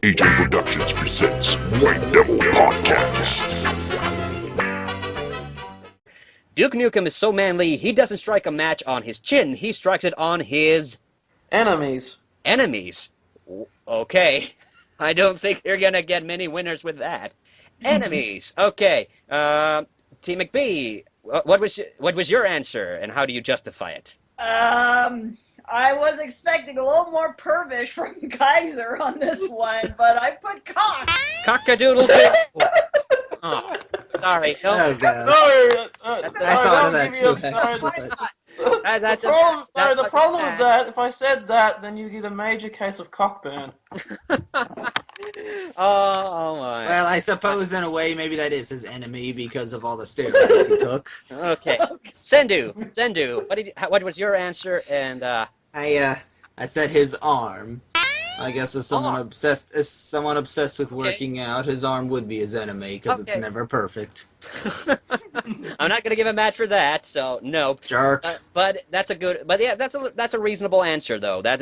Agent Productions presents White Devil Podcast. Duke Nukem is so manly, he doesn't strike a match on his chin, he strikes it on his Enemies. enemies. Okay. I don't think you're gonna get many winners with that. Enemies. Okay. T. McBee, what was your answer, and how do you justify it? I was expecting a little more pervish from Kaiser on this one, but I put cock. Cockadoodle-doo. Oh, sorry. No, Oh god. No, I thought of that too, sorry, actually. that's the problem with that, if I said that, then you get a major case of cockburn. Oh my. Well, I suppose in a way maybe that is his enemy because of all the steroids he took. Okay. Sendu, what was your answer? And I said his arm. I guess as someone Arm. obsessed with working out, his arm would be his enemy because it's Okay. never perfect. I'm not gonna give a match for that, so no. Jerk. But that's a good. But yeah, that's a reasonable answer though. Yeah.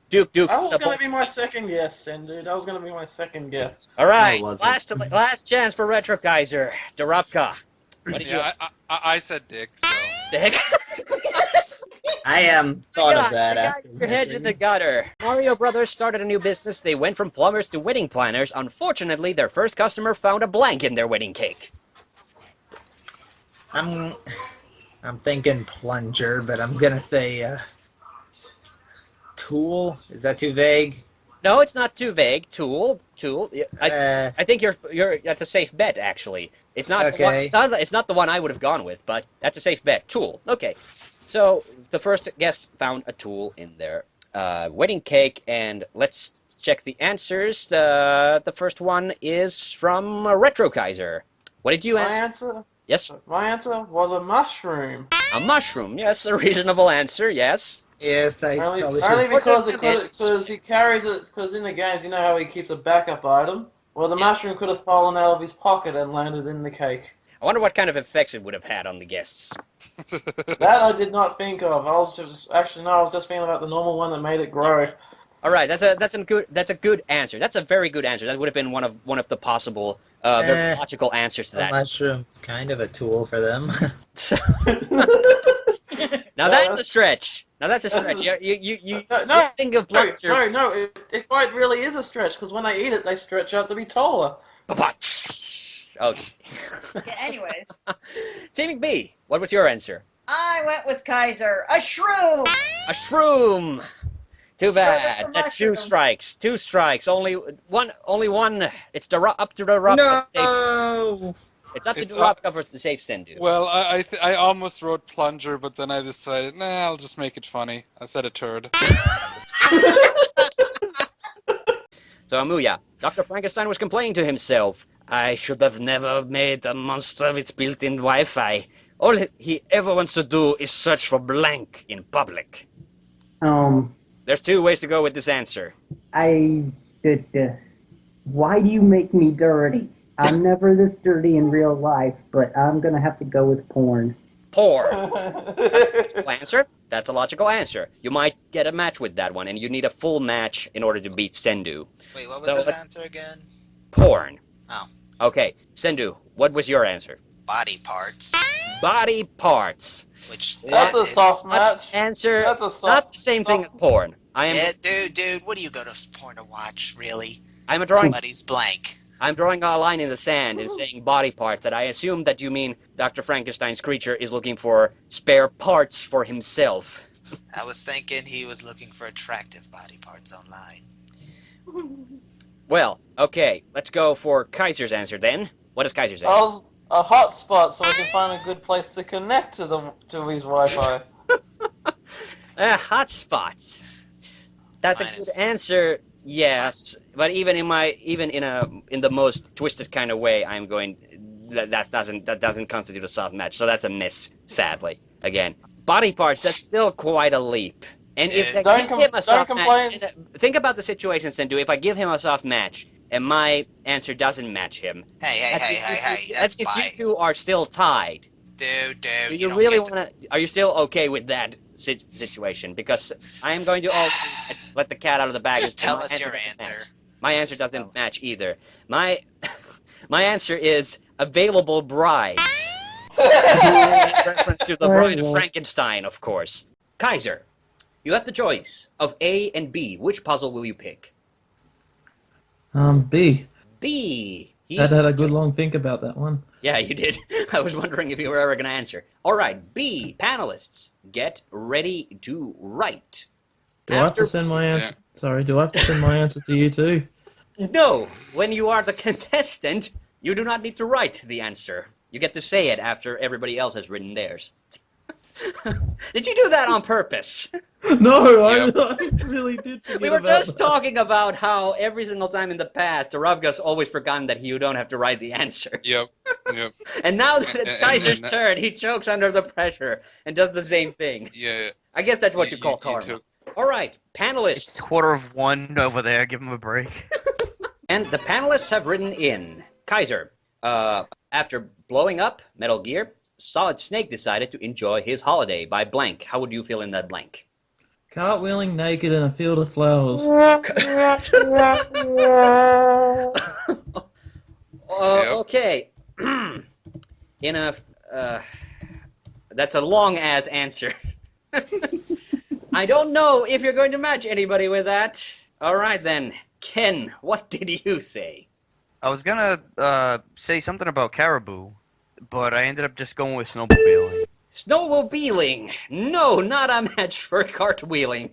Duke. That was going to be my second guess, dude. That was going to be my second guess. All right, No, it wasn't. last chance for Retro Kaiser. Dorobka. What did you? I said dick, so. The heck? I thought of that You got after your head in mentioning the gutter. Mario Brothers started a new business. They went from plumbers to wedding planners. Unfortunately, their first customer found a blank in their wedding cake. I'm thinking plunger, but I'm gonna say tool. Is that too vague? No, it's not too vague. Tool. Uh, I think you're. That's a safe bet, actually. It's not. Okay. It's not the one I would have gone with, but that's a safe bet. Tool. Okay. So the first guest found a tool in their wedding cake, and let's check the answers. The first one is from Retro Kaiser. What did you My answer? answer? Yes, My answer was a mushroom. a mushroom. Yes, a reasonable answer. Yes. yes, I Only, probably only should. because Yes. because he carries it, because in the games, you know how he keeps a backup item? Well, the Yes. mushroom could have fallen out of his pocket and landed in the cake. I wonder what kind of effects it would have had on the guests. That I did not think of. I was just thinking about the normal one that made it grow. All right, that's a good answer. That's a very good answer. That would have been one of the possible very logical answers to The that. mushroom's kind of a tool for them. Now that's a stretch. You No, think of No, plunger. it quite really is a stretch, because when they eat it, they stretch out to be taller. Okay. Yeah, anyways, T. McBee, what was your answer? I went with Kaiser. A shroom. A shroom. Too bad. Shroom or That's two mushroom? strikes. Two strikes. Only one. It's up to the rock. No. It's up to It's the rock for the safe Sendu. Well, I almost wrote plunger, but then I decided, nah, I'll just make it funny. I said a turd. So Amuya, Dr. Frankenstein was complaining to himself. I should have never made a monster with built-in Wi-Fi. All he ever wants to do is search for blank in public. There's two ways to go with this answer. Why do you make me dirty? I'm never this dirty in real life, but I'm gonna have to go with porn. Porn. Logical answer? That's a logical answer. You might get a match with that one, and you need a full match in order to beat Sendu. Wait, what was So, his answer again? Porn. Oh. Okay, Sendu, what was your answer? Body parts. Body parts. Which That's a is- soft match. Answer, That's a soft- not the same thing as soft- porn. I am. Yeah, dude, what do you go to porn to watch, really? I'm drawing. Somebody's blank. I'm drawing a line in the sand and saying body parts. That I assume that you mean Dr. Frankenstein's creature is looking for spare parts for himself. I was thinking he was looking for attractive body parts online. Well, okay, let's go for Kaiser's answer then. What is Kaiser's I answer? was a hotspot so I can find a good place to connect to his Wi-Fi. Hotspots. That's a Minus. good answer. Yes, but even in the most twisted kind of way, I'm going. That doesn't constitute a soft match. So that's a miss. Sadly, again, body parts. That's still quite a leap. And if Yeah. I Don't give him a soft complain. match, think about the situation, Sendu. If I give him a soft match and my answer doesn't match him, Hey, that's that's if you fine. two are still tied. Dude, Do you you don't really get to- want to? Are you still okay with that situation? Because I am going to let the cat out of the bag. Just and tell my us your doesn't answer. match. My answer Just doesn't tell. match either. My answer is available brides. In reference to the Bride of Frankenstein, of course. Kaiser, you have the choice of A and B. Which puzzle will you pick? B. B. I'd had a good long think about that one. Yeah, you did. I was wondering if you were ever going to answer. All right, B. Panelists, get ready to write. Do I have to send my answer? Sorry, do I have to send my answer to you too? No, when you are the contestant, you do not need to write the answer. You get to say it after everybody else has written theirs. Did you do that on purpose? No, Yep. I really did forget We were about just that. talking about how every single time in the past, Ravga's always forgotten that you don't have to write the answer. Yep. Yep. And now that it's And Kaiser's then- turn, he chokes under the pressure and does the same thing. Yeah. I guess that's what you call karma. took- All right, It's panelists. 1:15 over there. Give him a break. And the panelists have written in. Kaiser, after blowing up Metal Gear, Solid Snake decided to enjoy his holiday by blank. How would you fill in that blank? Cartwheeling naked in a field of flowers. Okay. In a that's a long ass answer. I don't know if you're going to match anybody with that. All right then, Ken, what did you say? I was gonna say something about caribou, but I ended up just going with snowmobiling. Snowmobiling. No, not a match for cartwheeling.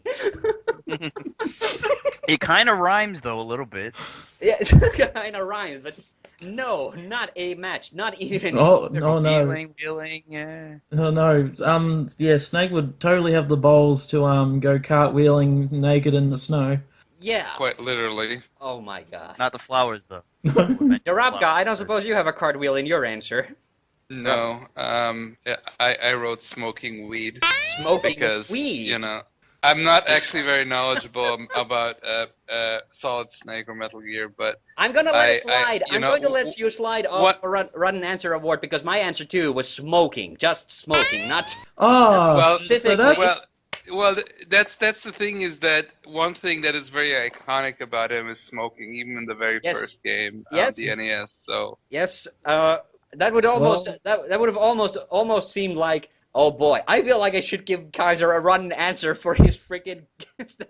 It kind of rhymes though a little bit. Yeah, it kind of rhymes, but no, not a match. Not even. Oh no, no, Wheeling, yeah. oh no. Yeah, Snake would totally have the balls to go cartwheeling naked in the snow. Yeah. Quite literally. Oh my god. Not the flowers though. Darabka, I don't suppose you have a cartwheel in your answer. No. Yeah, I wrote smoking weed Smoking because weed. you know I'm not actually very knowledgeable about Solid Snake or Metal Gear, but I'm gonna let I- it slide. you I'm know, going to let you slide off what- a run an answer award because my answer too was smoking, just smoking, not. Oh, Well, so that's Well, that's the thing is that one thing that is very iconic about him is smoking, even in the very Yes. first game, Yes. the NES. So Yes. That would almost that would have almost seemed like. Oh boy, I feel like I should give Kaiser a run answer for his freaking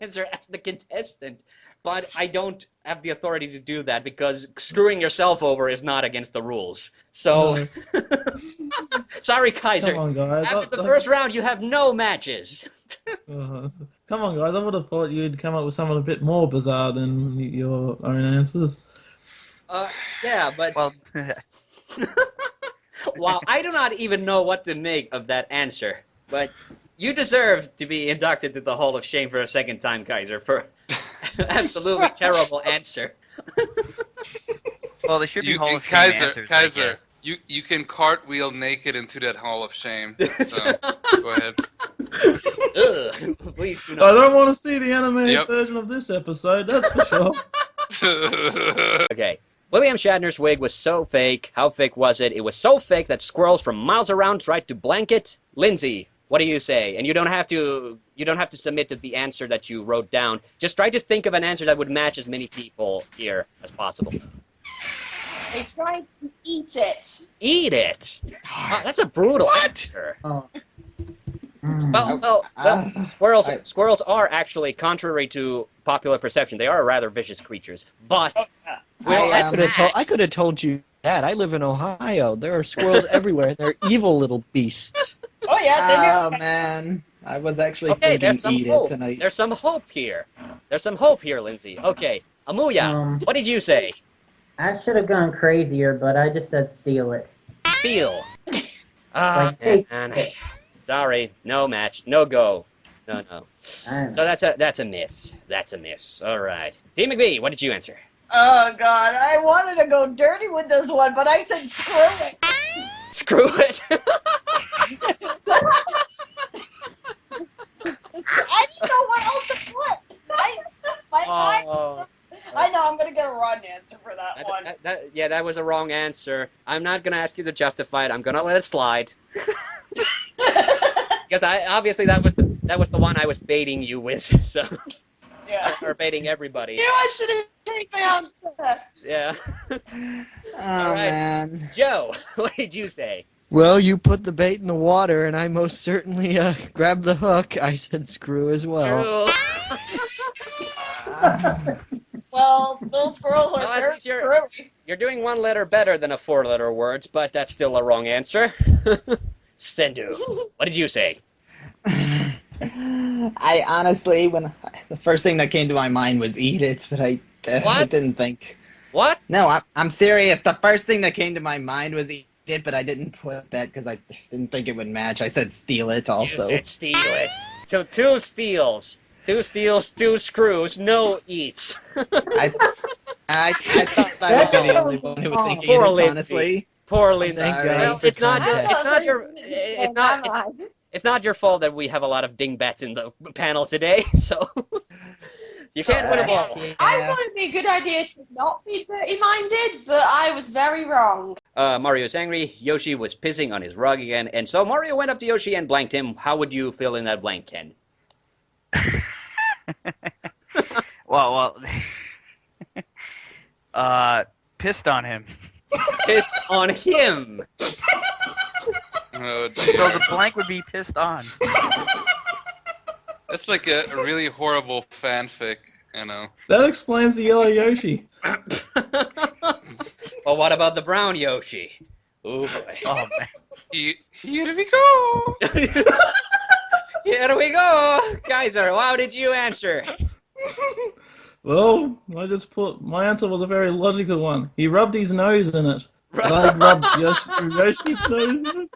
answer as the contestant, but I don't have the authority to do that because screwing yourself over is not against the rules. So, sorry, Kaiser. Come on, guys. After the first round, you have no matches. Come on, guys. I would have thought you'd come up with something a bit more bizarre than your own answers. Yeah, but Well, wow, I do not even know what to make of that answer. But you deserve to be inducted to the Hall of Shame for a second time, Kaiser, for absolutely terrible answer. well, they should be Hall of Shame Kaiser, answers, I Kaiser, guess. you can cartwheel naked into that Hall of Shame. So go ahead. Ugh, please do I not. don't want to see the animated Yep. version of this episode, that's for sure. Okay. William Shatner's wig was so fake. How fake was it? It was so fake that squirrels from miles around tried to blank it. Lindsay, what do you say? And you don't have to submit to the answer that you wrote down. Just try to think of an answer that would match as many people here as possible. They tried to eat it. Eat it. Oh, that's a brutal answer. Oh. Well, squirrels are actually, contrary to popular perception, they are rather vicious creatures. But I could have told you that. I live in Ohio. There are squirrels everywhere. They're evil little beasts. Oh yeah, Oh man, I was actually okay, thinking there's some eat hope. it tonight. There's some hope here. There's some hope here, Lindsay. Okay, Amuya, what did you say? I should have gone crazier, but I just said steal it. Steal. Like, take Man. it. Sorry, no match, no go. No. I So that's a miss. That's a miss. All right. Team McBee, what did you answer? Oh god, I wanted to go dirty with this one, but I said screw it. Screw it. I didn't know what else to put. My mind. I know I'm gonna get a wrong answer for that one. That was a wrong answer. I'm not gonna ask you to justify it. I'm gonna let it slide. Because obviously that was the one I was baiting you with. So are baiting everybody. knew I should have changed my answer. Yeah. Oh, All right. man. Joe, what did you say? Well, you put the bait in the water, and I most certainly grabbed the hook. I said screw as well. True. Well, those squirrels are Well, at very least you're- screwy. You're doing one letter better than a 4-letter words, but that's still a wrong answer. Sendu, what did you say? I honestly, the first thing that came to my mind was eat it, but I didn't think. What? No, I'm serious. The first thing that came to my mind was eat it, but I didn't put that because I didn't think it would match. I said steal it also. You said steal it. So 2 steals. 2 steals, 2 screws, no eats. I thought I would be the only one who would think eat Poor it, Lindsay. honestly. Poor Lindsay. Sorry. Well, for context. it's not your fault that we have a lot of dingbats in the panel today, so you can't win them all. I thought it'd be a good idea to not be dirty-minded, but I was very wrong. Mario's angry, Yoshi was pissing on his rug again, and so Mario went up to Yoshi and blanked him. How would you fill in that blank, Ken? well, pissed on him. Pissed on him. Oh So dear. the blank would be pissed on. That's like a really horrible fanfic, you know. That explains the yellow Yoshi. Well, what about the brown Yoshi? Oh boy. Oh man. Here we go. Here we go, Kaiser. How did you answer? Well, my answer was a very logical one. He rubbed his nose in it. And I rubbed Yoshi's nose in it.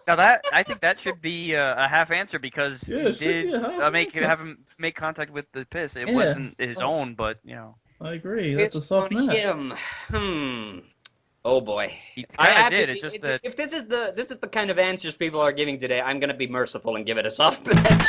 Now I think that should be a half answer because Yeah, he it should did be a half answer. have him make contact with the piss. It Yeah. wasn't his own, but you know. I agree. That's a It's soft on match. him. Oh boy. He I kind have of to did. It's be- just that if this is the kind of answers people are giving today, I'm gonna be merciful and give it a soft match.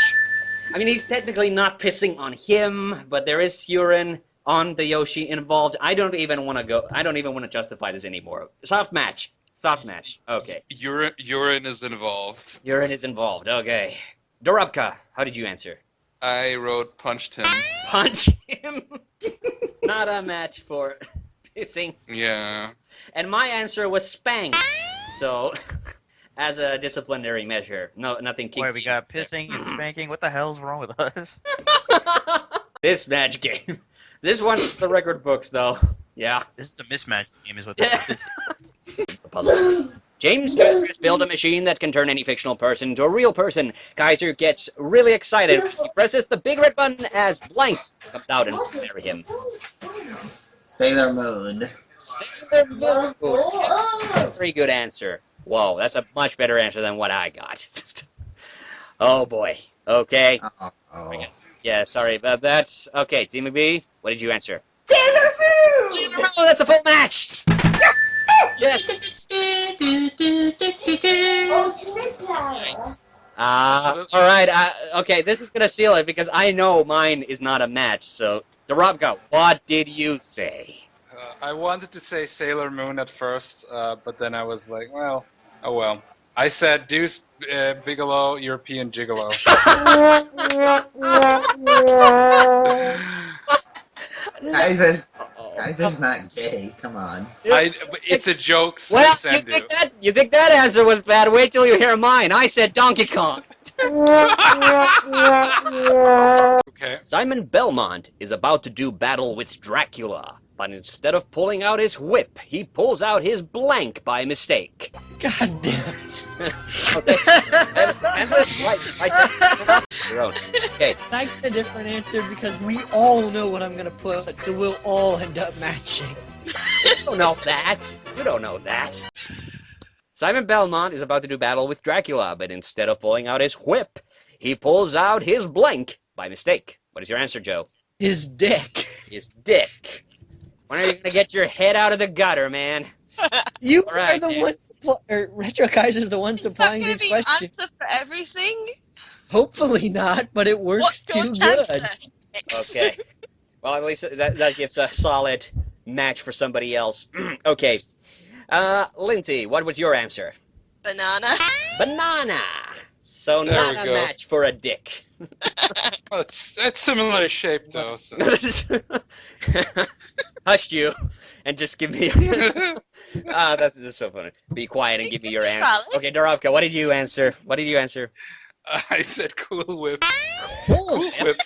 I mean, he's technically not pissing on him, but there is urine on the Yoshi involved. I don't even want to justify this anymore. Soft match. Soft match. Okay. Urine is involved. Urine is involved. Okay. Dorubka, how did you answer? I wrote punched him. Punch him. Not a match for pissing. Yeah. And my answer was spanked. So, as a disciplinary measure. No, nothing kinky. boy, we got pissing and spanking. What the hell's wrong with us? This match game. This one's the record books, though. Yeah. This is a mismatch game, is what this is. The puzzle. James Kaiser has built a machine that can turn any fictional person into a real person. Kaiser gets really excited. He presses the big red button as blank comes out and marry him. Sailor Moon. Sailor Moon. Very good answer. Whoa, that's a much better answer than what I got. Oh boy. Okay. Oh. Yeah, sorry about that. Okay, Team B, what did you answer? Sailor Moon! Sailor Moon, that's a full match! Yes. Alright, okay, this is gonna seal it because I know mine is not a match, so... Dorobka, what did you say? I wanted to say Sailor Moon at first, but then I was like, well, oh well. I said Deuce Bigelow, European Gigolo. Kaiser's not gay. Come on. It's a joke. Well, Sandu. you think that answer was bad? Wait till you hear mine. I said Donkey Kong. Okay. Simon Belmont is about to do battle with Dracula, but instead of pulling out his whip, he pulls out his blank by mistake. God damn it. Okay. Your own. Okay. I get a different answer because we all know what I'm gonna put, so we'll all end up matching. You don't know that. You don't know that. Simon Belmont is about to do battle with Dracula, but instead of pulling out his whip, he pulls out his blank by mistake. What is your answer, Joe? His dick. His dick. When are you gonna get your head out of the gutter, man? You All right, are the dude. one or Retro Kaiser's the one supplying Is these that going to be questions. answer for everything? Hopefully not, but it works What's too your good. tactics? Okay. Well, at least that gives a solid match for somebody else. Okay. Lindsay, what was your answer? Banana. Banana. So There not we a go. match for a dick. Well, it's similar shape though. So. Hush you, and just give me. That's so funny. Be quiet and give me your answer. Frolic. Okay, Dorovka, what did you answer? What did you answer? I said Cool Whip. Cool Whip.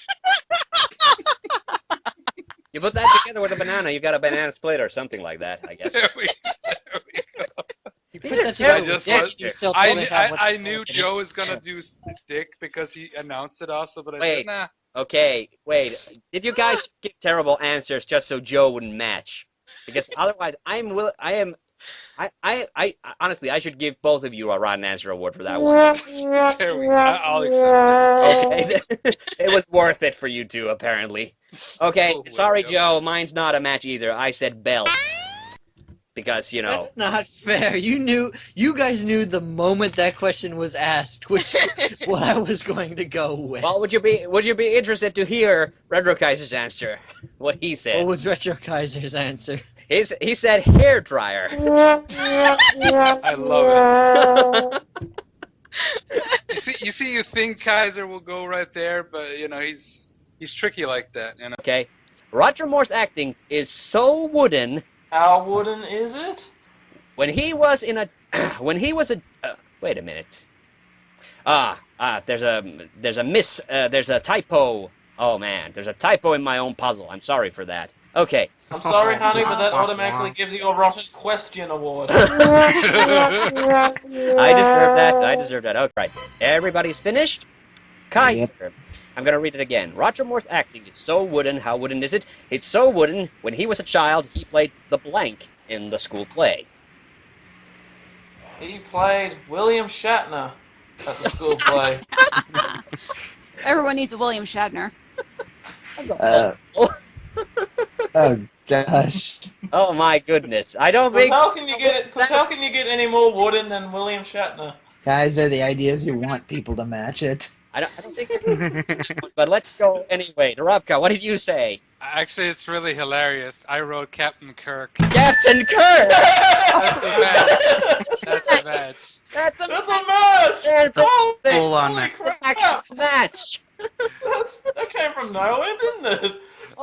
You put that together with a banana, you got a banana split or something like that, I guess. There we go. You put that together I with just dick, was, you still totally have what's I called knew a Joe was gonna do dick because he announced it also, but I Wait. said nah. Okay, wait. Did you guys just give terrible answers just so Joe wouldn't match? Because otherwise, honestly, I should give both of you a rotten answer award for that one. There we go. I'll accept it. Okay, it was worth it for you two, apparently. Okay, Cool, sorry, yep. Joe, mine's not a match either. I said belt. Because, you know. That's not fair. You guys knew the moment that question was asked, which what I was going to go with. Well, would you be interested to hear Retro Kaiser's answer? What he said. What was Retro Kaiser's answer? He said hair dryer. I love it. You think Kaiser will go right there, but you know he's tricky like that. You know. Okay, Roger Moore's acting is so wooden. How wooden is it? When he was a wait a minute. There's a typo. Oh man, there's a typo in my own puzzle. I'm sorry for that. Okay. I'm sorry, honey, but that automatically gives you a rotten question award. I deserve that. Okay, right. Everybody's finished? Kaiser. Yep. I'm going to read it again. Roger Moore's acting is so wooden. How wooden is it? It's so wooden. When he was a child, he played the blank in the school play. He played William Shatner at the school play. Everyone needs a William Shatner. Oh gosh. Oh my goodness. I don't think. How can you get any more wooden than William Shatner? Guys, are the ideas you want people to match it. I don't think. But let's go anyway. Dorovka, what did you say? Actually, it's really hilarious. I wrote Captain Kirk. Captain Kirk. That's a match. That's a match. Full on match. Match. That came from nowhere, didn't it?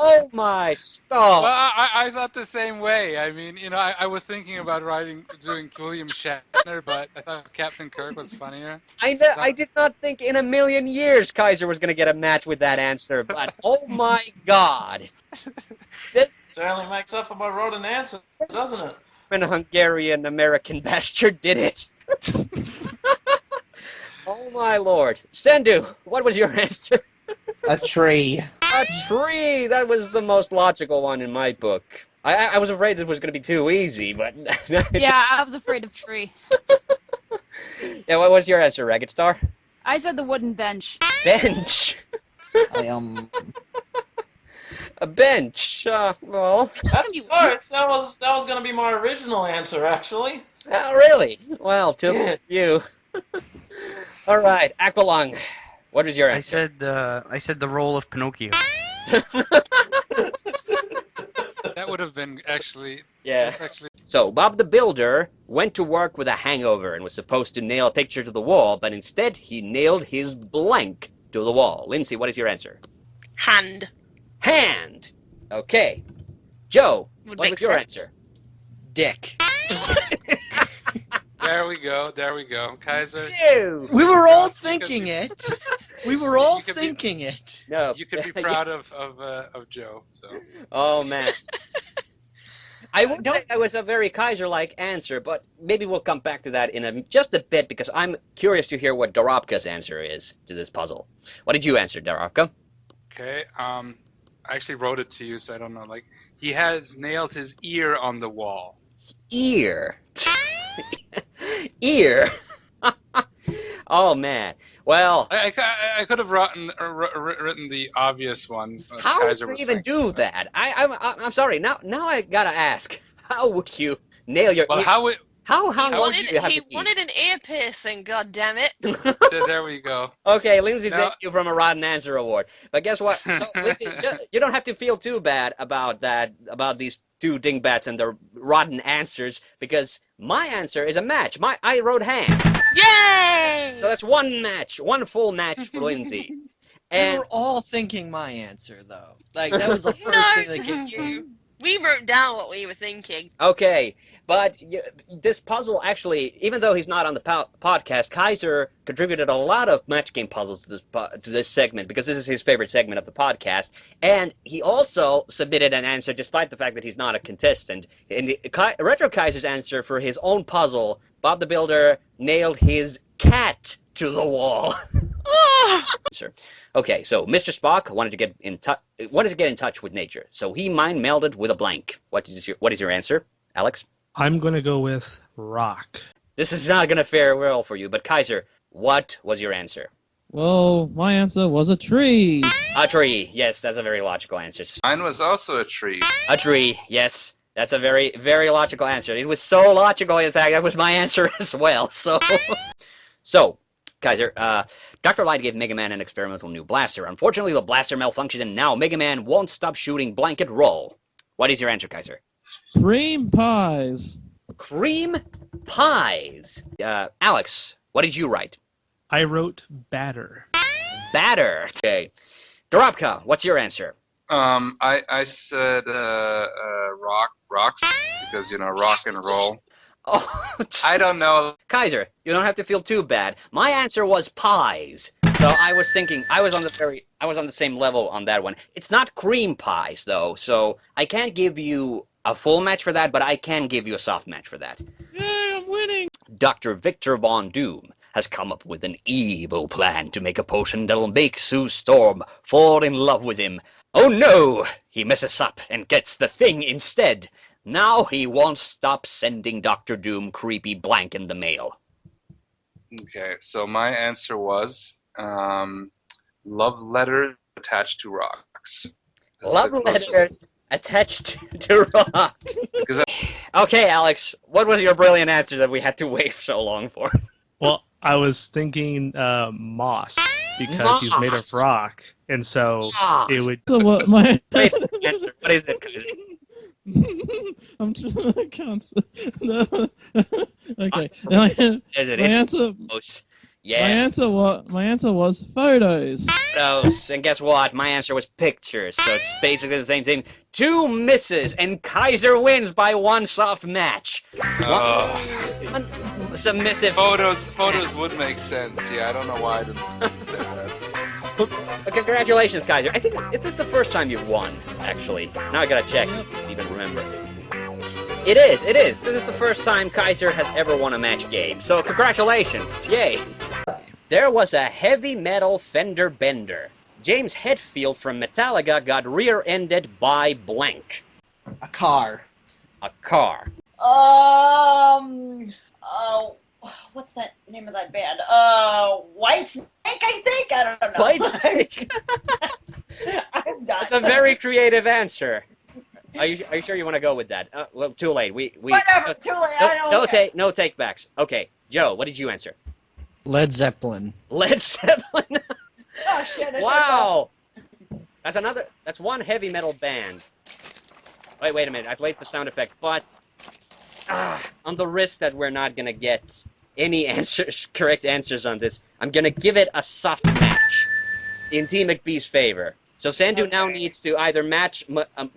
Oh my stop! Well, I thought the same way. I mean, you know, I was thinking about doing William Shatner, but I thought Captain Kirk was funnier. I did not think in a million years Kaiser was going to get a match with that answer, but oh my god! That certainly makes up for my rotten answer, doesn't it? When a Hungarian American bastard did it. Oh my lord! Sendu, what was your answer? A tree. A tree! That was the most logical one in my book. I was afraid it was going to be too easy, but... Yeah, I was afraid of tree. Yeah, what was your answer, Ragged Star? I said the wooden bench. Bench? A bench. Well... That was going to be my original answer, actually. Oh, really? Well, to you. All right, Aqualung. What is your answer? I said the role of Pinocchio. That would have been actually. Yeah. So Bob the Builder went to work with a hangover and was supposed to nail a picture to the wall, but instead he nailed his blank to the wall. Lindsay, what is your answer? Hand. Hand. Okay. Joe, Would what make was your sense. answer? Dick. There we go, Kaiser. Ew. We were all thinking it. We were all thinking it. No. You could be proud of Joe. So. Oh man. I would say that was a very Kaiser-like answer, but maybe we'll come back to that in just a bit because I'm curious to hear what Dorovka's answer is to this puzzle. What did you answer, Dorovka? Okay. I actually wrote it to you, so I don't know. Like he has nailed his ear on the wall. Ear. Ear. Oh man. Well, I could have written the obvious one. How would you even do that? I'm sorry. Now I gotta ask. How would you nail your ear? How He wanted an ear piercing. God damn it! There we go. Okay, Lindsay, thank you from a Rotten Answer Award. But guess what? So, Lindsay, you don't have to feel too bad about that, about these two dingbats and their rotten answers, because my answer is a match. I wrote hand. Yay! So that's one match, one full match for Lindsay. We were all thinking my answer, though. Like, that was the first thing that came to you. We wrote down what we were thinking. Okay, but this puzzle actually, even though he's not on the podcast, Kaiser contributed a lot of match game puzzles to this segment because this is his favorite segment of the podcast, and he also submitted an answer despite the fact that he's not a contestant. And Retro Kaiser's answer for his own puzzle, Bob the Builder nailed his cat to the wall. Okay, so Mr. Spock wanted to get in touch with nature, so he mind melded with a blank. What is your answer, Alex? I'm gonna go with rock. This is not gonna fare well for you, but Kaiser, what was your answer? Well, my answer was a tree. A tree. Yes, that's a very logical answer. Mine was also a tree. A tree. Yes, that's a very, very logical answer. It was so logical, in fact, that was my answer as well. So, Kaiser, Dr. Light gave Mega Man an experimental new blaster. Unfortunately, the blaster malfunctioned, and now Mega Man won't stop shooting blanket roll. What is your answer, Kaiser? Cream pies. Cream pies. Alex, what did you write? I wrote batter. Batter. Okay. Dorobka, what's your answer? I said rocks because rock and roll. Oh, I don't know. Kaiser, you don't have to feel too bad. My answer was pies. So I was thinking, I was on the same level on that one. It's not cream pies though, so I can't give you a full match for that, but I can give you a soft match for that. Yay, I'm winning! Dr. Victor Von Doom has come up with an evil plan to make a potion that'll make Sue Storm fall in love with him. Oh no! He messes up and gets the thing instead. Now he won't stop sending Dr. Doom creepy blank in the mail. Okay, so my answer was love letters attached to rocks. Love letters attached to rocks. Okay, Alex, what was your brilliant answer that we had to wait so long for? Well, I was thinking moss because he's made of rock, and so it would. So what? My answer. What is it? I'm just I can't. No. Okay. My answer. Yeah. My answer was photos. Photos, and guess what? My answer was pictures. So it's basically the same thing. 2 misses, and Kaiser wins by 1 soft match. One submissive. Photos would make sense. Yeah, I don't know why I didn't say that. Congratulations, Kaiser. I think, is this the first time you've won, actually? Now I gotta check, even remember. It is. This is the first time Kaiser has ever won a match game, so congratulations. Yay. There was a heavy metal fender bender. James Hetfield from Metallica got rear-ended by blank. A car. A car. What's that name of that band? White Snake, I think? I don't know. White Snake? I'm done. It's a very creative answer. Are you sure you want to go with that? Well, too late. Whatever, too late. No take-backs. Okay, Joe, what did you answer? Led Zeppelin. Led Zeppelin? Oh, shit. Wow. That's one heavy metal band. Wait a minute. I played the sound effect, but on the risk that we're not gonna get any correct answers on this, I'm gonna give it a soft match in Team McBee's favor. So Sandu now needs to either match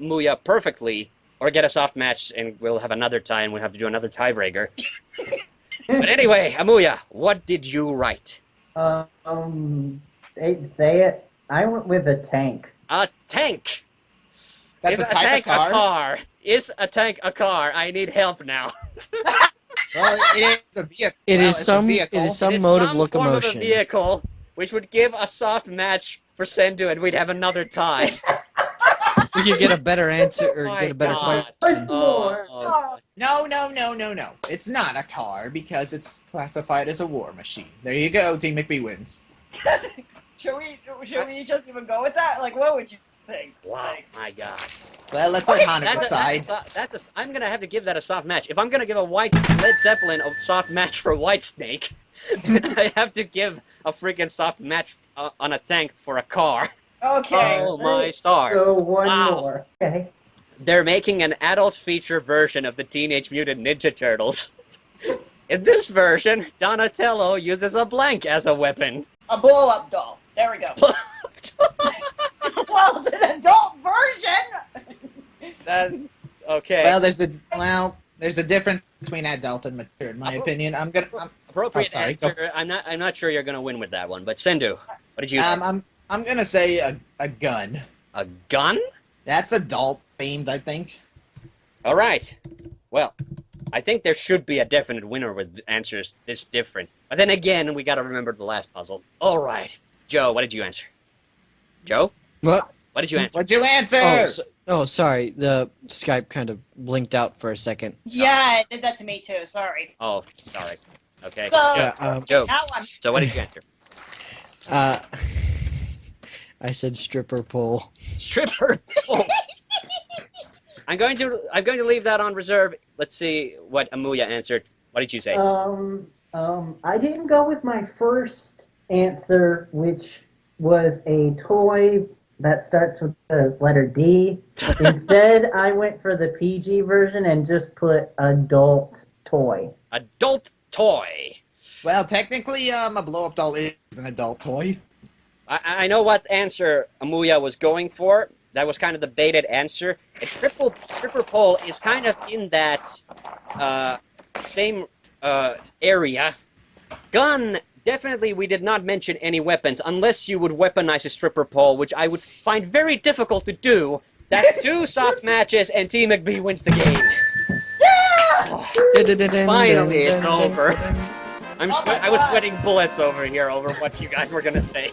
Muya perfectly or get a soft match, and we'll have another tie, and we'll have to do another tiebreaker. But anyway, Amuya, what did you write? Say it. I went with a tank. A tank. That's a type of car? A car? Is a tank a car? I need help now. Well, it is a vehicle. It is some mode of locomotion. Form of a vehicle, which would give a soft match for Sendu, and we'd have another tie. We could get a better answer or get a better question. No. It's not a car because it's classified as a war machine. There you go. Team McBee wins. Should we just even go with that? Like, what would you think? Wow, my God. Well, let's let Hana decide. I'm going to have to give that a soft match. If I'm going to give a Led Zeppelin a soft match for Whitesnake, I have to give a freaking soft match on a tank for a car. Okay. Oh, my stars. So one more. Okay. They're making an adult feature version of the Teenage Mutant Ninja Turtles. In this version, Donatello uses a blank as a weapon. A blow-up doll. There we go. Well, it's an adult version. Okay. Well, there's a difference between adult and mature, in my opinion. Appropriate sorry, answer. I'm not sure you're gonna win with that one, but Sendu, what did you say? I'm gonna say a gun. A gun? That's adult themed, I think. All right. Well, I think there should be a definite winner with answers this different. But then again, we got to remember the last puzzle. All right, Joe, what did you answer? Joe? What? What did you answer? What'd you answer? Oh, sorry. The Skype kind of blinked out for a second. Yeah, it did that to me too. Sorry. Oh, sorry. Okay. So, Joe. now I'm. So what did you answer? I said stripper pole. Stripper pole. I'm going to leave that on reserve. Let's see what Amuya answered. What did you say? I didn't go with my first answer, which was a toy that starts with the letter D. Instead, I went for the PG version and just put adult toy. Adult toy. Well, technically, a blow-up doll is an adult toy. I know what answer Amuya was going for. That was kind of the baited answer. A stripper pole is kind of in that same area. Gun, definitely we did not mention any weapons, unless you would weaponize a stripper pole, which I would find very difficult to do. That's 2 sauce matches, and Team McBee wins the game. Finally, it's over. I was sweating bullets over here over what you guys were going to say.